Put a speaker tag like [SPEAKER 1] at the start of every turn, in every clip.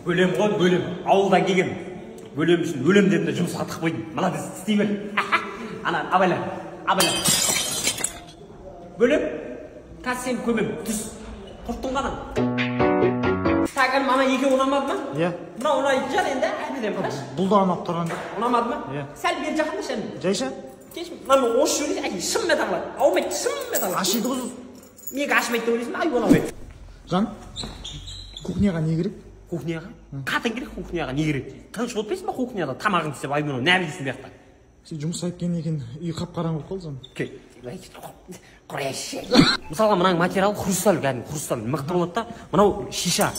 [SPEAKER 1] Бөлем ғой, бөлем. Ауылдан келген. Бөлем үшін өлемдерінде жұмысқа тықып қойдым. Молодец, істей бер. Ана, абайла. Бөлем. Қазір сен көмем. Түс. Құрттың ғана. Саған мама екеу ұнамады ма?
[SPEAKER 2] Иә.
[SPEAKER 1] Мына ұнайды жар енді, әбеден қарашы.
[SPEAKER 2] Бұл да ұнап тұрған.
[SPEAKER 1] Ұнамады ма?
[SPEAKER 2] Иә.
[SPEAKER 1] Сәл бер жақында шән.
[SPEAKER 2] Жайша.
[SPEAKER 1] Кеш, мына осы жүрейін, әй, шым металлар. Аумайды, шым металлар.
[SPEAKER 2] Ашиды ғой.
[SPEAKER 1] Неге ашмайды ойлайсың ба? Ай, ұнамайды.
[SPEAKER 2] Жан, кухняға не керек?
[SPEAKER 1] Кухняға? Қатын керек кухняға не керек? Тыныш отпайсың ба кухняда? Тамағын істеп, ай, мұны нәбілесің бияқта.
[SPEAKER 2] Сен жұмыс айтып келген екен, үй қап-қараңғы болып қалды жан.
[SPEAKER 1] Кей, құрайшы. Мысалға мынаның материалы хрусталь, кәдімгі хрусталь. Мықты болады да, мынау шиша.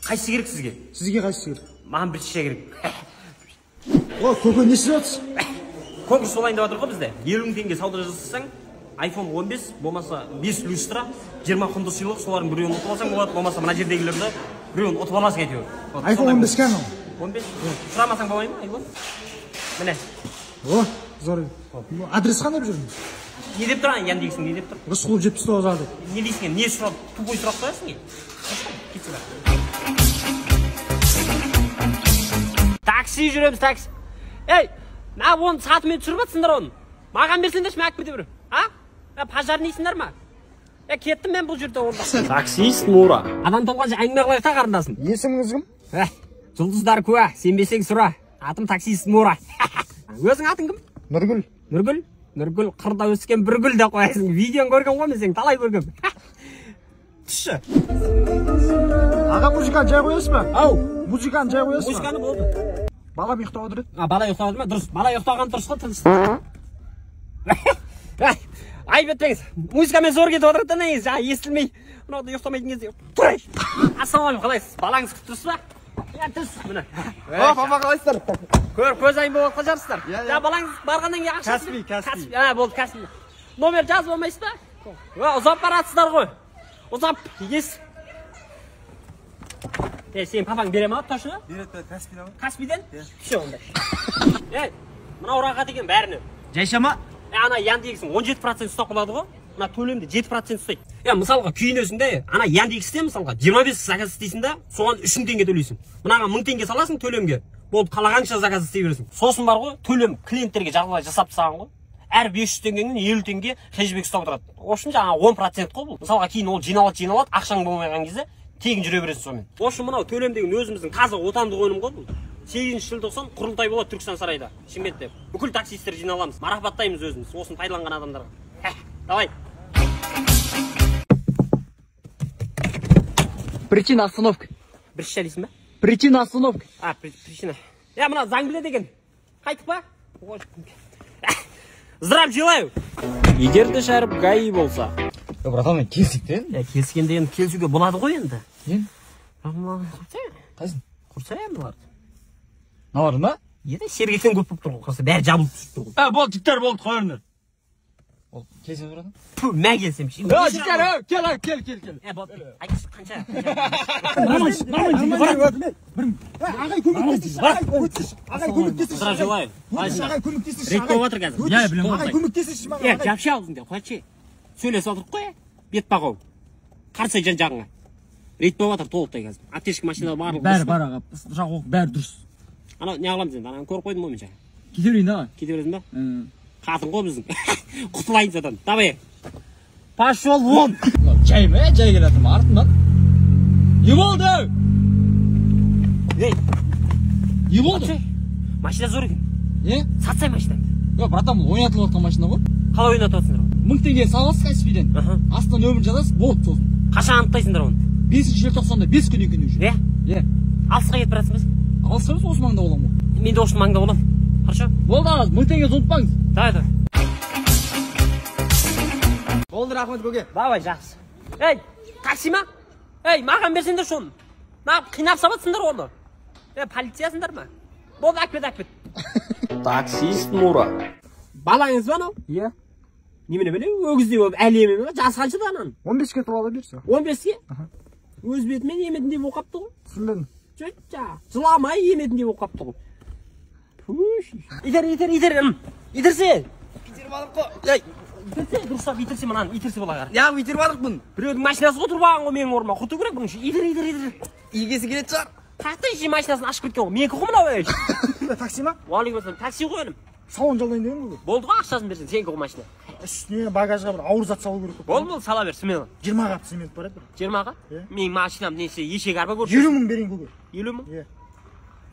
[SPEAKER 1] Қайсысы керек сізге?
[SPEAKER 2] Сізге қайсысы керек?
[SPEAKER 1] Маған бір шиша керек.
[SPEAKER 2] О, көке не істеп жатсыз?
[SPEAKER 1] Конкурс болайын деп жатыр ғой бізде. 50 теңге сауда жасасаң, iPhone 15 болмаса 5 люстра, 20 құнды сыйлық, солардың біреуін ұтып алсаң болады, болмаса мына жердегілерді біреуін ұтып аласың әйтеуір.
[SPEAKER 2] iPhone 15 кән ол?
[SPEAKER 1] 15? Сұрамасаң болмай ма iPhone? Міне.
[SPEAKER 2] О, зор. Адрес қандай бір жүрміз?
[SPEAKER 1] Не деп тұрған, Яндексің, не деп тұр?
[SPEAKER 2] Рысқұлов 79 ады.
[SPEAKER 1] Не дейсің, не сұрап, тупой сұрақ қоясың е? Кетсі бар. Такси жүреміз, такси. Ей, мә оны сатымен түсіріп атсыңдар оны. Маған берсеңдерші, мә кете бір. Пожарныйсыңдар ма? Кеттім мен бұл жерде орында. Таксист Мура. Адам толғанша әңгіме қылайық та қарындасым.
[SPEAKER 2] Есіміңіз кім?
[SPEAKER 1] Жұлдыздар куә, сенбесең сұра. Атым таксист Мура. Өзің атың кім?
[SPEAKER 2] Нұргүл.
[SPEAKER 1] Нұргүл? Нұргүл қырда өскен бір гүл де қоясың. Видеоны көрген ғой мен сен, талай көргем. Түсші.
[SPEAKER 2] Аға музыканы жай қоясыз ба?
[SPEAKER 1] Ау.
[SPEAKER 2] Музыканы жай қоясыз ба?
[SPEAKER 1] Музыканы болды.
[SPEAKER 2] Бала ұйықтап отыр еді.
[SPEAKER 1] Бала ұйықтап отыр ма? Дұрыс. Бала ұйықтаған дұрыс қой, тыныш. Айып етпеңіз. Музыкамен зор кетіп отырады да негізі, жаңа естілмей. Мынауды ұйықтамайтын кезде тұрайын. Ассалаумағалейкум, қалайсыз? Балаңыз күтіп тұрсыз ба? Тұрсыз, міне.
[SPEAKER 2] О, папа қалайсыздар?
[SPEAKER 1] Көз айын болып отқан жарсыздар. Жаңа балаңыз барғаннан кейін ақшасын. Каспи. Болды, Каспи. Номер жазып алмайсыз ба? Ұзап баратсыздар ғой. Ұзап, ес. Сен папаң бере ма, точно?
[SPEAKER 3] Береді, Каспиден ғой.
[SPEAKER 1] Каспиден? Все, онда. Мына ұраға деген бәріне.
[SPEAKER 3] Жайшама?
[SPEAKER 1] Ана Яндексің 17% ұстап қалады ғой. Мына төлемді 7% ұстайды. Мысалға күйінесің де, ана Яндексте мысалға 25 заказ істейсің да, соған 3 теңге төлейсің. Мынаға 1000 теңге саласың төлемге. Болып қалағанша заказ істей бересің. Сосын бар ғой, төлем клиенттерге жағдайлар жасап тастаған ғой. Әр 500 теңгенен 50 теңге кэшбэк ұстап отырады. В общем, жаңа 10% қой бұл. Мысалға кейін ол жиналады, ақшаң болмайған кезде тегін жүре бересің сонымен. В общем, мынау төлем деген өзіміздің таза отандық өнім ғой бұл. 8-ші желтоқсан құрылтай болады Түркістан сарайда, Шымкентте. Бүкіл таксисттер жиналамыз, марапаттаймыз өзіміз, осыны пайдаланған адамдарға. Давай.
[SPEAKER 3] Причина остановки.
[SPEAKER 1] Бір шиша дейсің ба?
[SPEAKER 3] Причина остановки.
[SPEAKER 1] Причина. Мына заң біледі екен. Қайтып па? Здрав желаю. Егер де шәріп гаи болса.
[SPEAKER 3] Братан, мен келсек те?
[SPEAKER 1] Келскенде енді келсуге болады ғой енді.
[SPEAKER 3] Қайсын?
[SPEAKER 1] Құрса бұларды.
[SPEAKER 3] Навар ма?
[SPEAKER 1] Еді сергектен көп болып тұр ғой, құрса бәрі жабылып түсіпті ғой.
[SPEAKER 3] Болды, жіктер болды, қойырыңдар. Келсем братан?
[SPEAKER 1] Мә келсем.
[SPEAKER 3] Жіктер, кел.
[SPEAKER 1] Болды, айтшы, қанша?
[SPEAKER 2] Ағай көмектесінші, ағай көмектесінші.
[SPEAKER 1] Здрав желаю.
[SPEAKER 2] Ағай көмектесінші.
[SPEAKER 1] Рейд болып жатыр қазір.
[SPEAKER 2] Ағай көмектесінші маған.
[SPEAKER 1] Жапшы алдың де, қойшы. Сөйлесіп отырып қой, бет бағау. Қарсай жан-жағыңа. Рейд болып жатыр толықтай қазір. Аптешкі машинада барлығы.
[SPEAKER 3] Бәрі бар аға, жақ оқ, бәрі дұрыс.
[SPEAKER 1] Ана не қыламыз енді, ананы көріп қойдым ғой мен жаңа.
[SPEAKER 3] Кете берейін аға.
[SPEAKER 1] Кете бересің ба? Қатын ғой біздің. Құтылайын содан. Давай. Пошел вон.
[SPEAKER 3] Жай ма? Жай келатыр ма? Артынан. Не болды?
[SPEAKER 1] Ей.
[SPEAKER 3] Не болды?
[SPEAKER 1] Машина зор екен.
[SPEAKER 3] Не?
[SPEAKER 1] Сатсай машинаны.
[SPEAKER 3] Братан, бұл ойнатылып жатқан машина ғой.
[SPEAKER 1] Қалай ойнатып жатсыңдар ғой?
[SPEAKER 3] 1000 теңге саласыз Каспиден. Астына нөмірін жазасыз, болды сосын.
[SPEAKER 1] Қашан анықтайсыңдар оны?
[SPEAKER 3] 5-ші желтоқсанда 5 күн екен уже.
[SPEAKER 1] Иә? Алысқа кетіп барасың ба?
[SPEAKER 3] Алысырыз осы маңда болам ғой.
[SPEAKER 1] Мен де осы маңда болам. Хорошо?
[SPEAKER 3] Болды ағыз, 1000 теңге ұмытпаңыз.
[SPEAKER 1] Давай.
[SPEAKER 3] Болды, рахмет көке.
[SPEAKER 1] Давай, жақсы. Ей, такси ма? Ей, маған берсеңдер шоны. Қинап сабатсыңдар оны. Полициясыңдар ма? Болды, әкпет. Таксист Мура. Балаңыз ба анау?
[SPEAKER 2] Иә.
[SPEAKER 1] Немене біле, өгіздей болып әлеме ме? Жасы қаншада анан?
[SPEAKER 2] 15-ке тұрып ала берсі.
[SPEAKER 1] 15-ке? Өз бетімен еметіндей болып қапты ғой.
[SPEAKER 2] Түсінбедім.
[SPEAKER 1] Жыламай еметіндей болып қапты ғой. Итерсе.
[SPEAKER 3] Итеріп алып қой.
[SPEAKER 1] Итерсе, дұрыстап итерсе мұнан, итерсе бола қар.
[SPEAKER 3] Я итеріп алып бұны.
[SPEAKER 1] Біреудің машинасы ғой тұрбаған ғой менің орыма. Құрту керек бұның. Итер.
[SPEAKER 3] Игесі келеді шығар.
[SPEAKER 1] Такси машинасын ашып кеткен ғой. Менікі ғой мынау ей.
[SPEAKER 2] Такси ма?
[SPEAKER 1] Уағалейкум ассалам. Такси ғой інім.
[SPEAKER 2] Салон жалдайын деген ғой.
[SPEAKER 1] Болды ғой, ақшасын берсең, сенікі ғой машина.
[SPEAKER 2] Үстіне багажға бір ауыр зат салу керек.
[SPEAKER 1] Болды, сала бер, смело.
[SPEAKER 2] 20-ға цемент бар еді.
[SPEAKER 1] 20-ға? Менің машинам неше ешек арба көріп.
[SPEAKER 2] 50 мың берейін көке.
[SPEAKER 1] 50 мың?
[SPEAKER 2] Иә.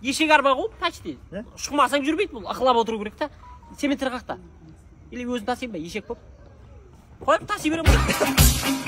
[SPEAKER 1] Ешек арба ғой, почти. Шықмасаң жүрмейді бұл, ықылап отыру керек та. Цементтер қақта. Или өзін тасиын ба, ешек болып. Қойып таси беремін.